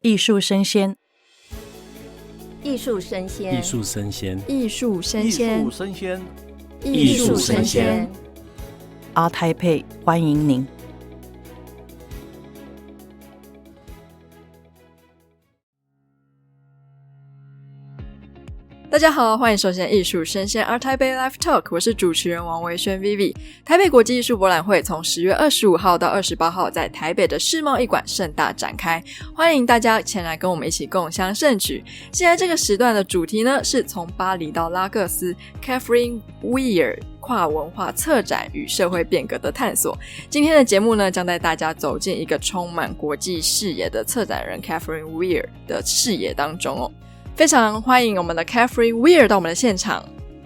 艺术生鲜，艺术生鲜，艺术生鲜，艺术生鲜，艺术生鲜ART TAIPEI欢迎您。大家好，欢迎收听艺术声鲜 ART TAIPEI Live Talk， 我是主持人王维轩 Vivi。台北国际艺术博览会从10月25号到28号在台北的世贸艺馆盛大展开，欢迎大家前来跟我们一起共襄盛举。现在这个时段的主题呢是从巴黎到拉各斯 Kathryn Weir 跨文化策展与社会变革的探索。今天的节目呢将带大家走进一个充满国际视野的策展人 Kathryn Weir 的视野当中哦。非常欢迎我们的 Kathryn Weir 到我们的现场。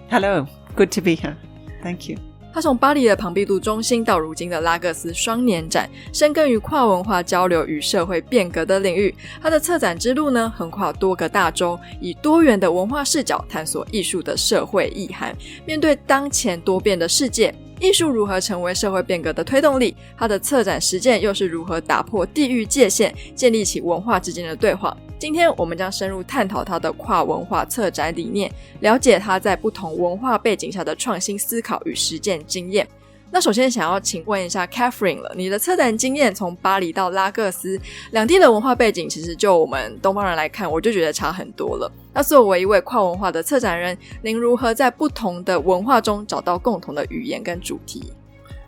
Hello, good to be here. Thank you. 他从巴黎的庞毕度中心到如今的拉各斯双年展，深耕于跨文化交流与社会变革的领域。他的策展之路呢横跨多个大洲，以多元的文化视角探索艺术的社会意涵。面对当前多变的世界，艺术如何成为社会变革的推动力？他的策展实践又是如何打破地域界限，建立起文化之间的对话？今天我们将深入探讨他的跨文化策展理念，了解他在不同文化背景下的创新思考与实践经验。那首先想要请问一下 Kathryn 了，你的策展经验从巴黎到拉各斯，两地的文化背景其实就我们东方人来看，我就觉得差很多了。那作为一位跨文化的策展人，您如何在不同的文化中找到共同的语言跟主题？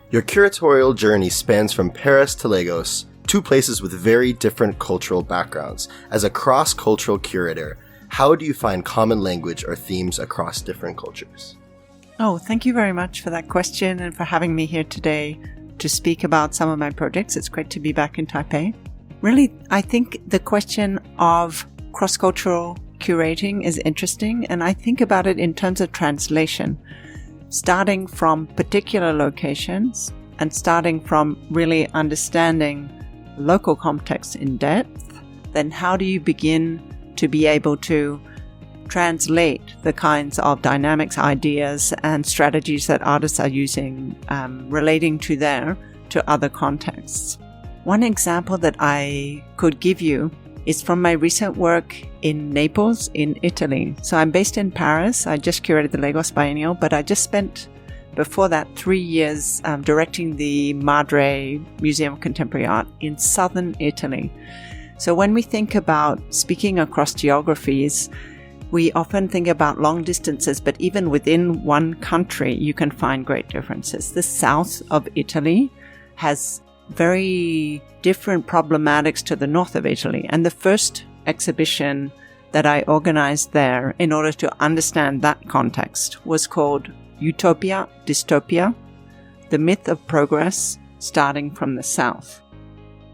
Your curatorial journey spans from Paris to Lagos, two places with very different cultural backgrounds. As a cross-cultural curator, how do you find common language or themes across different cultures? Oh, thank you very much for that question and for having me here today to speak about some of my projects. It's great to be back in Taipei. Really, I think the question of cross-cultural curating is interesting, and I think about it in terms of translation, starting from particular locations and starting from really understanding local context in depth. Then how do you begin to be able to translate the kinds of dynamics, ideas, and strategies that artists are using relating to other contexts? One example that I could give you is from my recent work in Naples in Italy. So I'm based in Paris. I just curated the Lagos Biennial, but I just spent before that 3 years directing the Madre Museum of Contemporary Art in southern Italy. So when we think about speaking across geographies, we often think about long distances, but even within one country, you can find great differences. The south of Italy has very different problematics to the north of Italy. And the first exhibition that I organized there in order to understand that context was called Utopia, Dystopia, The Myth of Progress Starting from the South.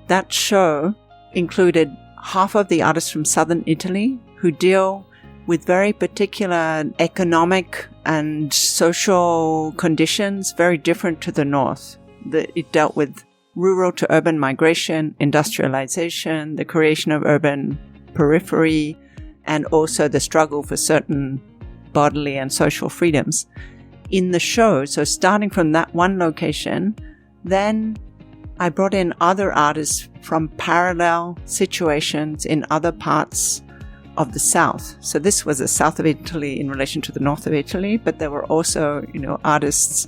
That show included half of the artists from southern Italy who deal with very particular economic and social conditions very different to the north. It dealt with rural to urban migration, industrialization, the creation of urban periphery, and also the struggle for certain bodily and social freedoms. In the show, so starting from that one location, then I brought in other artists from parallel situations in other parts of the south. So this was the south of Italy in relation to the north of Italy, but there were also, artists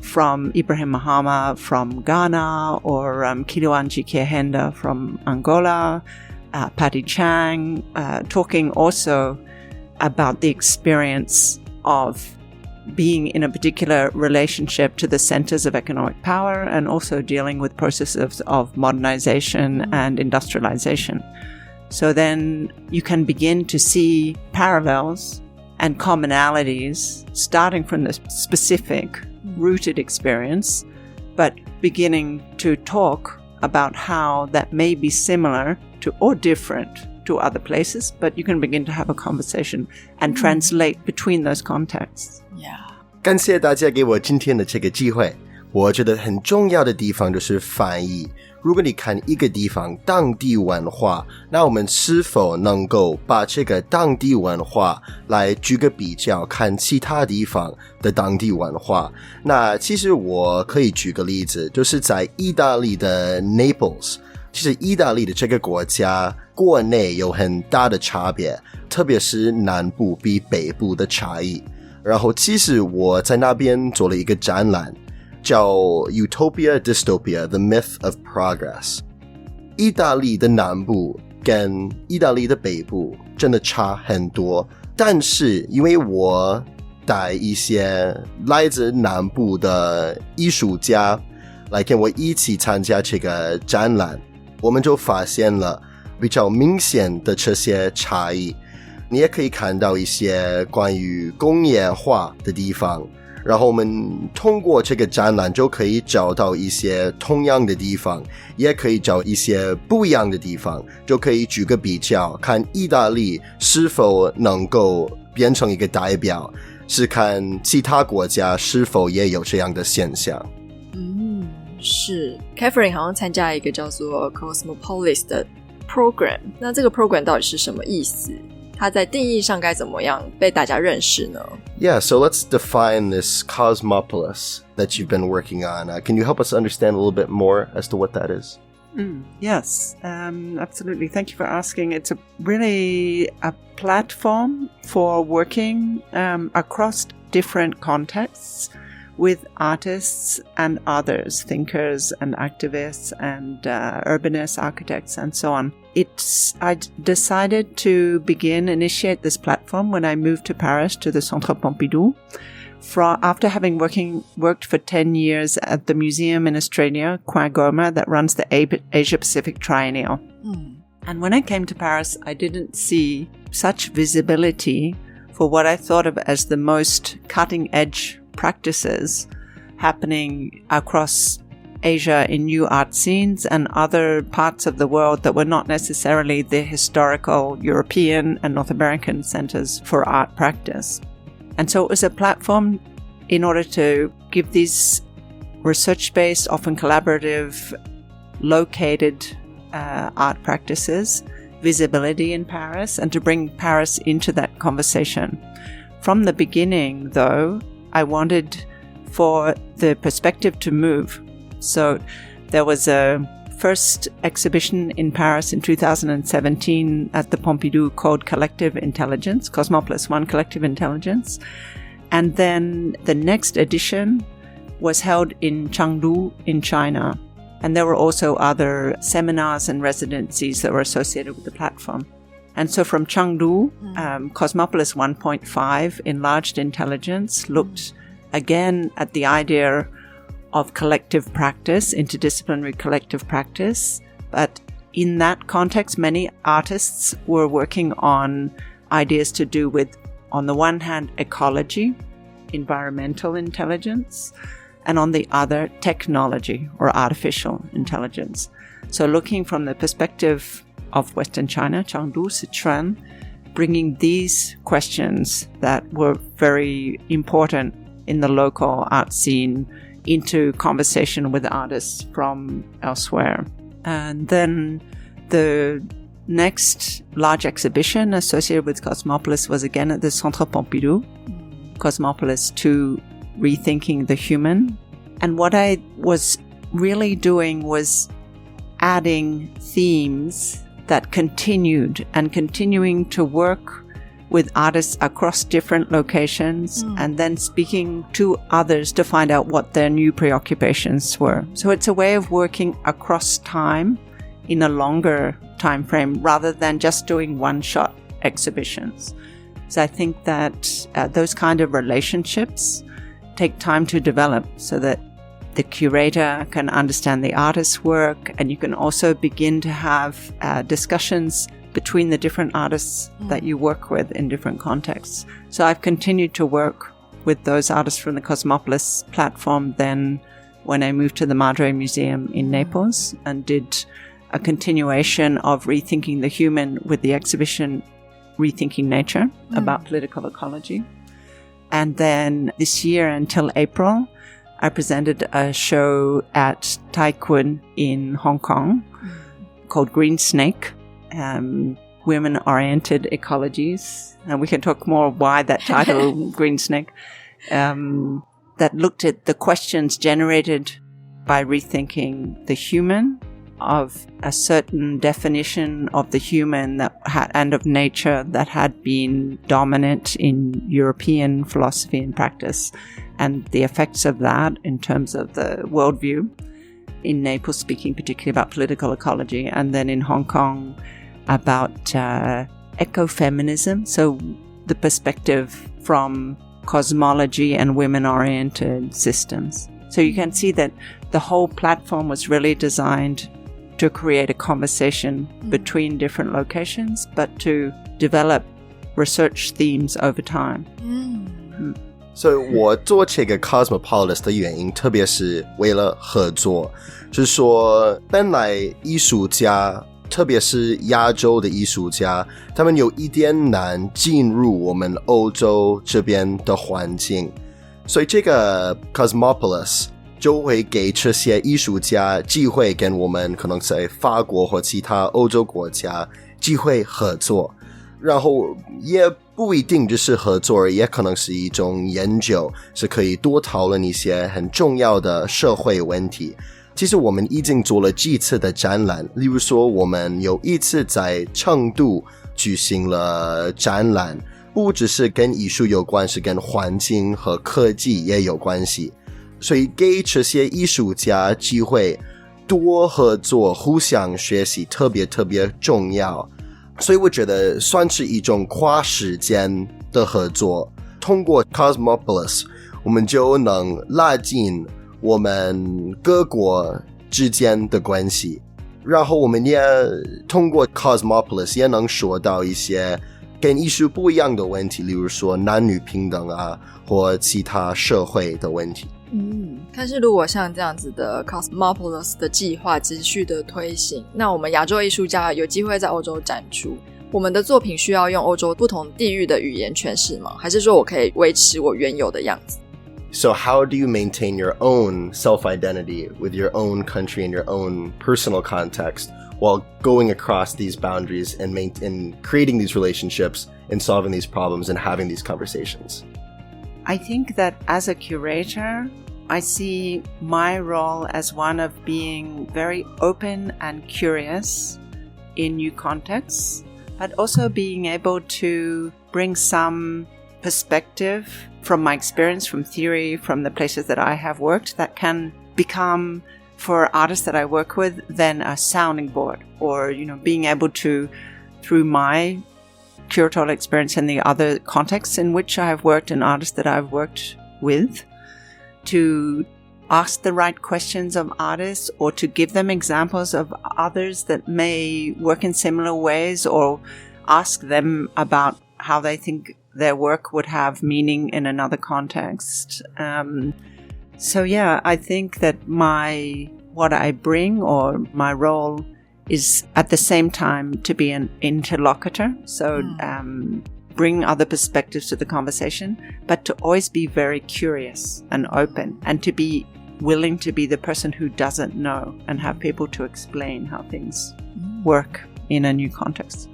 from Ibrahim Mahama from Ghana, or Kiluanji Kiehenda from Angola, Patty Chang, talking also about the experience of being in a particular relationship to the centers of economic power, and also dealing with processes of modernization and industrialization. So then you can begin to see parallels and commonalities starting from the specific rooted experience, but beginning to talk about how that may be similar to or different to other places, but you can begin to have a conversation and translate between those contexts. Yeah. 感谢大家给我今天的这个机会。我觉得很重要的地方就是翻译。如果你看一个地方当地文化，那我们是否能够把这个当地文化来举个比较，看其他地方的当地文化。那其实我可以举个例子，就是在意大利的 Naples，其实意大利的这个国家国内有很大的差别，特别是南部比北部的差异。然后其实我在那边做了一个展览，叫 Utopia Dystopia The Myth of Progress。 意大利的南部跟意大利的北部真的差很多，但是因为我带一些来自南部的艺术家来跟我一起参加这个展览，我们就发现了比较明显的这些差异。你也可以看到一些关于工业化的地方，然后我们通过这个展览就可以找到一些同样的地方，也可以找一些不一样的地方，就可以举个比较，看意大利是否能够变成一个代表，是看其他国家是否也有这样的现象。是 Kathryn 好像参加一个叫做 Cosmopolis 的 program， 那这个 program 到底是什么意思？它在定义上该怎么样被大家认识呢？ Yeah, so let's define this Cosmopolis that you've been working on. Can you help us understand a little bit more as to what that is? Yes, absolutely. Thank you for asking. It's really a platform for working across different contexts with artists and others, thinkers and activists and urbanists, architects, and so on. I decided to initiate this platform when I moved to Paris to the Centre Pompidou. After having worked for 10 years at the museum in Australia, Coin Goma, that runs the Asia-Pacific Triennial. And when I came to Paris, I didn't see such visibility for what I thought of as the most cutting-edge practices happening across Asia in new art scenes and other parts of the world that were not necessarily the historical European and North American centers for art practice. And so it was a platform in order to give these research-based, often collaborative, located art practices visibility in Paris and to bring Paris into that conversation. From the beginning, though, I wanted for the perspective to move. So there was a first exhibition in Paris in 2017 at the Pompidou called Collective Intelligence, Cosmopolis 1 Collective Intelligence. And then the next edition was held in Chengdu in China. And there were also other seminars and residencies that were associated with the platform. And so from Chengdu, Cosmopolis 1.5, Enlarged Intelligence, looked again at the idea of collective practice, interdisciplinary collective practice. But in that context, many artists were working on ideas to do with, on the one hand, ecology, environmental intelligence, and on the other, technology or artificial intelligence. So looking from the perspective of Western China, Chengdu, Sichuan, bringing these questions that were very important in the local art scene into conversation with artists from elsewhere. And then the next large exhibition associated with Cosmopolis was again at the Centre Pompidou, Cosmopolis 2, Rethinking the Human. And what I was really doing was adding themes that continuing to work with artists across different locations and then speaking to others to find out what their new preoccupations were. So it's a way of working across time in a longer time frame rather than just doing one-shot exhibitions. So I think that those kind of relationships take time to develop so that the curator can understand the artist's work, and you can also begin to have discussions between the different artists that you work with in different contexts. So I've continued to work with those artists from the Cosmopolis platform then when I moved to the Madre Museum in Naples and did a continuation of Rethinking the Human with the exhibition Rethinking Nature about political ecology. And then this year until April, I presented a show at TAIPEI in Hong Kong called Green Snake, Women-Oriented Ecologies. And we can talk more why that title, Green Snake, that looked at the questions generated by rethinking the human of a certain definition of the human and of nature that had been dominant in European philosophy and practice, and the effects of that in terms of the worldview. In Naples, speaking particularly about political ecology, and then in Hong Kong about ecofeminism, so the perspective from cosmology and women-oriented systems. So you can see that the whole platform was really designed to create a conversation between different locations, but to develop research themes over time. 所以我做这个 Cosmopolis 的原因，特别是为了合作，就是说本来艺术家，特别是亚洲的艺术家，他们有一点难进入我们欧洲这边的环境，所以这个 Cosmopolis 就会给这些艺术家机会跟我们可能在法国或其他欧洲国家机会合作，然后也不一定就是合作，也可能是一种研究，是可以多讨论一些很重要的社会问题。其实我们已经做了几次的展览，例如说我们有一次在成都举行了展览，不只是跟艺术有关，是跟环境和科技也有关系，所以给这些艺术家机会多合作，互相学习特别特别重要。所以我觉得算是一种跨时间的合作，通过 Cosmopolis 我们就能拉近我们各国之间的关系，然后我们也通过 Cosmopolis 也能说到一些跟艺术不一样的问题，例如说男女平等啊，或其他社会的问题。但是如果像这样子的 Cosmopolis 的计划持续的推行，那我们亚洲艺术家有机会在欧洲展出，我们的作品需要用欧洲不同地域的语言诠释吗？还是说我可以维持我原有的样子？ So how do you maintain your own self-identity with your own country and your own personal context while going across these boundaries and creating these relationships and solving these problems and having these conversations? I think that as a curator, I see my role as one of being very open and curious in new contexts, but also being able to bring some perspective from my experience, from theory, from the places that I have worked, that can become, for artists that I work with, then a sounding board, or, being able to, through my curatorial experience in the other contexts in which I've worked and artists that I've worked with, to ask the right questions of artists, or to give them examples of others that may work in similar ways, or ask them about how they think their work would have meaning in another context. So yeah, I think that what I bring, or my role, is at the same time to be an interlocutor, so bring other perspectives to the conversation, but to always be very curious and open, and to be willing to be the person who doesn't know and have people to explain how things work in a new context.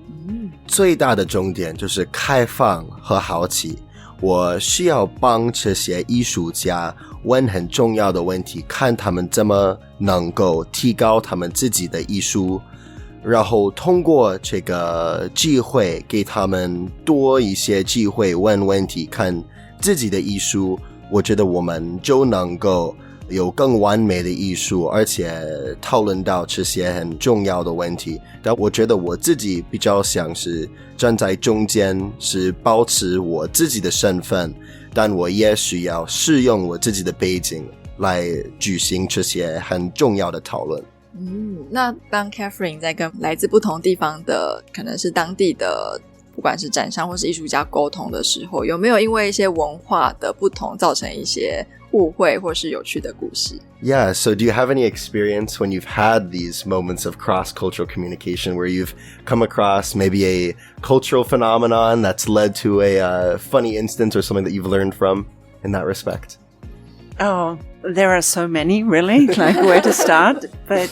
最大的重点就是开放和好奇，我需要帮这些艺术家问很重要的问题，看他们怎么能够提高他们自己的艺术，然后通过这个机会给他们多一些机会问问题，看自己的艺术，我觉得我们就能够有更完美的艺术，而且讨论到这些很重要的问题。但我觉得我自己比较像是站在中间，是保持我自己的身份，但我也需要适用我自己的背景来举行这些很重要的讨论。那当 Kathryn 在跟来自不同地方的可能是当地的不管是展商或是艺术家沟通的时候，有没有因为一些文化的不同造成一些误会或是有趣的故事？ Yeah, so do you have any experience when you've had these moments of cross-cultural communication where you've come across maybe a cultural phenomenon that's led to a funny instance or something that you've learned from in that respect? Oh, there are so many, really, like where to start. But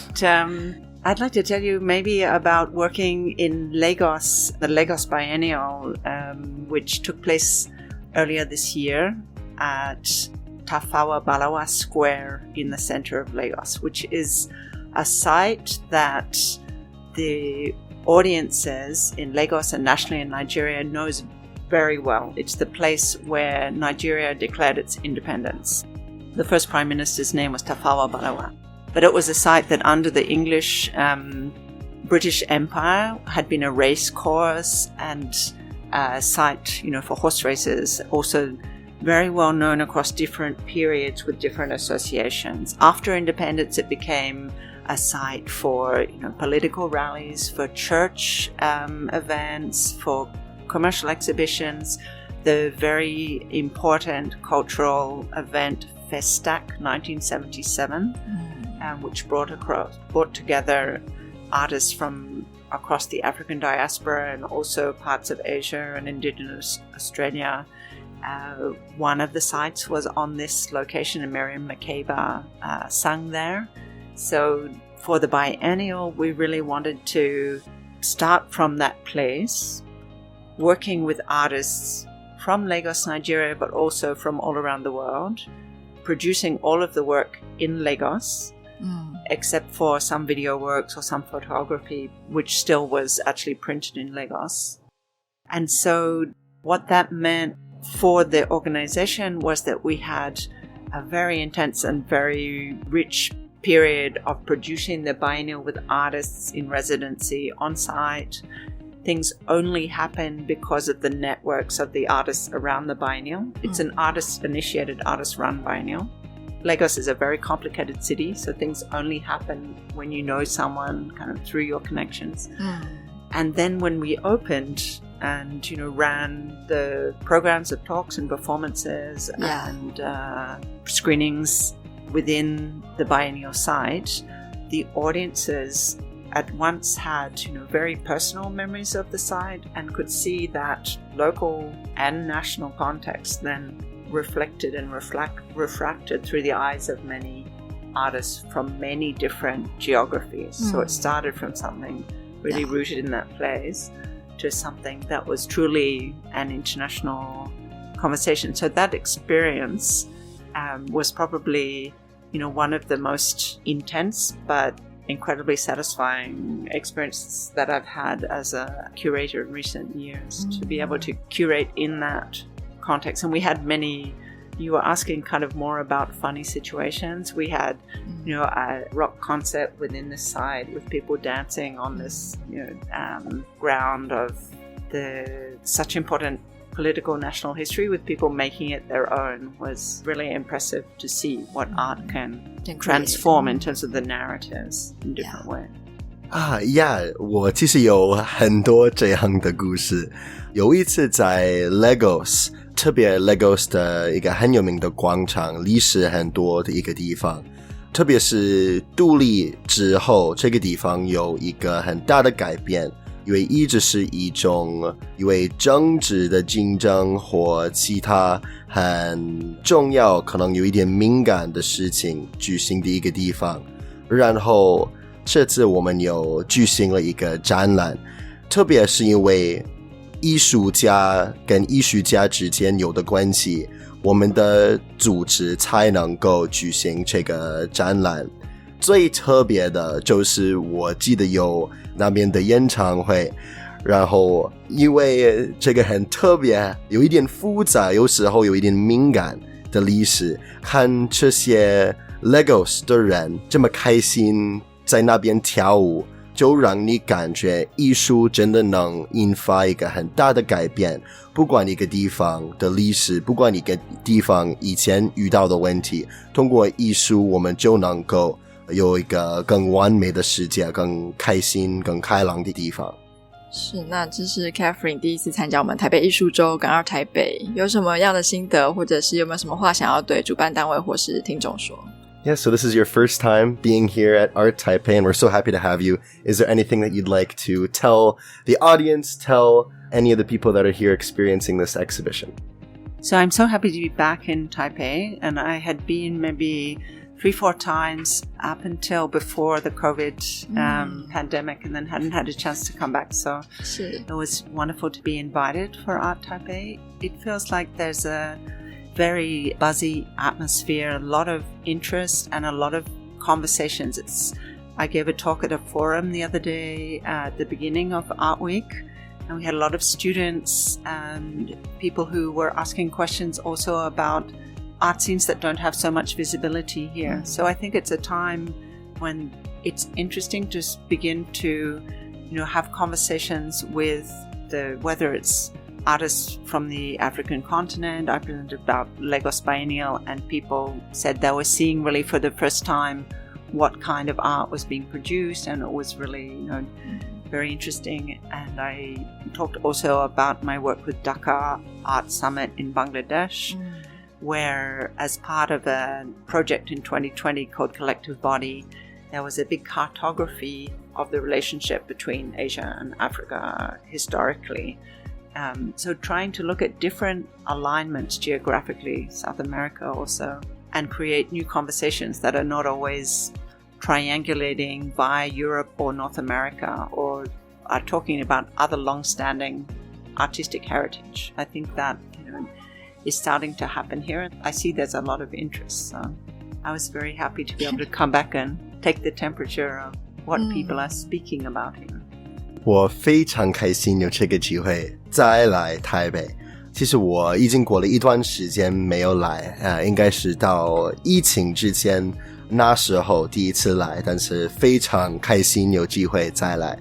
I'd like to tell you maybe about working in Lagos, the Lagos Biennial, which took place earlier this year at Tafawa Balewa Square in the center of Lagos, which is a site that the audiences in Lagos and nationally in Nigeria knows very well. It's the place where Nigeria declared its independence. The first prime minister's name was Tafawa Balewa. But it was a site that under the English British Empire had been a race course and a site, for horse races, also very well known across different periods with different associations. After independence, it became a site for political rallies, for church events, for commercial exhibitions. The very important cultural event Festac 1977, which brought together artists from across the African diaspora and also parts of Asia and indigenous Australia. One of the sites was on this location, and Miriam Makeba sung there. So for the biennial, we really wanted to start from that place, working with artists from Lagos, Nigeria, but also from all around the world, producing all of the work in Lagos, except for some video works or some photography, which still was actually printed in Lagos. And so what that meant for the organization was that we had a very intense and very rich period of producing the biennial with artists in residency on site. Things only happen because of the networks of the artists around the biennial. It's an artist-initiated, artist-run biennial. Lagos is a very complicated city, so things only happen when you know someone kind of through your connections. And then when we opened and, ran the programs of talks and performances and screenings within the biennial site, the audiences at once had, very personal memories of the site and could see that local and national context then reflected and refracted through the eyes of many artists from many different geographies. So it started from something really rooted in that place to something that was truly an international conversation. So that experience was probably, one of the most intense but incredibly satisfying experiences that I've had as a curator in recent years, to be able to curate in that context. And we had many, you were asking kind of more about funny situations. We had, a rock concert within the site with people dancing on this, ground of such important political national history, with people making it their own. Was really impressive to see what art can transform in terms of the narratives in different ways. 我其实有很多这样的故事。有一次在 Lagos， 特别 Lagos 的一个很有名的广场，历史很多的一个地方，特别是独立之后，这个地方有一个很大的改变，因为一直是因为政治的竞争或其他很重要可能有一点敏感的事情举行的一个地方。然后这次我们有举行了一个展览，特别是因为艺术家跟艺术家之间有的关系，我们的组织才能够举行这个展览。最特别的就是我记得有那边的演唱会，然后因为这个很特别，有一点复杂，有时候有一点敏感的历史，看这些 Lagos 的人这么开心在那边跳舞，就让你感觉艺术真的能引发一个很大的改变，不管一个地方的历史，不管一个地方以前遇到的问题，通过艺术我们就能够有一个更完美的世界，更开心更开朗的地方。是，那这是 Kathryn 第一次参加我们台北艺术周跟Art台北，有什么样的心得，或者是有没有什么话想要对主办单位或是听众说？Yeah, so this is your first time being here at Art Taipei, and we're so happy to have you. Is there anything that you'd like to tell the audience, tell any of the people that are here experiencing this exhibition? So I'm so happy to be back in Taipei, and I had been maybe 3-4 times up until before the COVID pandemic, and then hadn't had a chance to come back. So it was wonderful to be invited for Art Taipei. It feels like there's a very buzzy atmosphere, a lot of interest and a lot of conversations. It's I gave a talk at a forum the other day at the beginning of Art Week, and we had a lot of students and people who were asking questions also about art scenes that don't have so much visibility here. So I think it's a time when it's interesting to begin to, have conversations with whether it's artists from the African continent. I presented about Lagos Biennial, and people said they were seeing really for the first time what kind of art was being produced, and it was really, very interesting. And I talked also about my work with Dhaka Art Summit in Bangladesh, where as part of a project in 2020 called Collective Body, there was a big cartography of the relationship between Asia and Africa historically. So trying to look at different alignments geographically, South America also, and create new conversations that are not always triangulating via Europe or North America, or are talking about other long-standing artistic heritage. I think that is starting to happen here. I see there's a lot of interest. So I was very happy to be able to come back and take the temperature of what people are speaking about here. 我非常开心有这个机会再来台北。其实我已经过了一段时间没有来，应该是到疫情之前，那时候第一次来，但是非常开心有机会再来。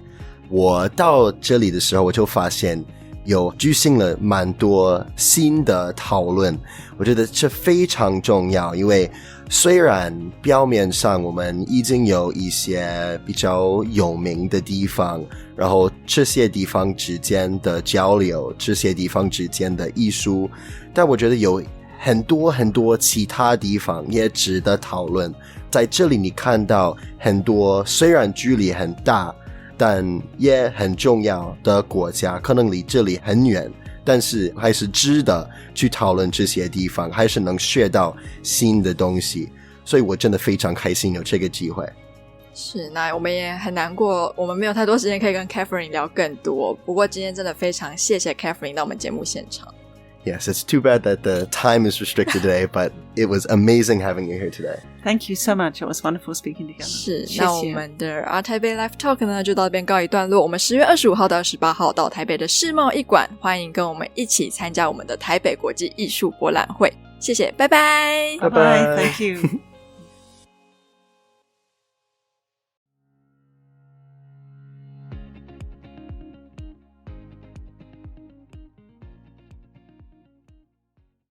我到这里的时候，我就发现有举行了蛮多新的讨论，我觉得这非常重要，因为虽然表面上我们已经有一些比较有名的地方，然后这些地方之间的交流，这些地方之间的艺术，但我觉得有很多很多其他地方也值得讨论。在这里你看到很多虽然距离很大，但也很重要的国家，可能离这里很远，但是还是值得去讨论这些地方，还是能学到新的东西，所以我真的非常开心有这个机会。是，那我们也很难过，我们没有太多时间可以跟 Kathryn 聊更多，不过今天真的非常谢谢 Kathryn 到我们节目现场。Yes, it's too bad that the time is restricted today, but it was amazing having you here today. Thank you so much. It was wonderful speaking together. 是，那我们的 Art TAIPEI Live Talk 呢就到这边告一段落。我们10月25号到18号到台北的世贸艺馆，欢迎跟我们一起参加我们的台北国际艺术博览会。谢谢，拜拜。Bye-bye. Thank you.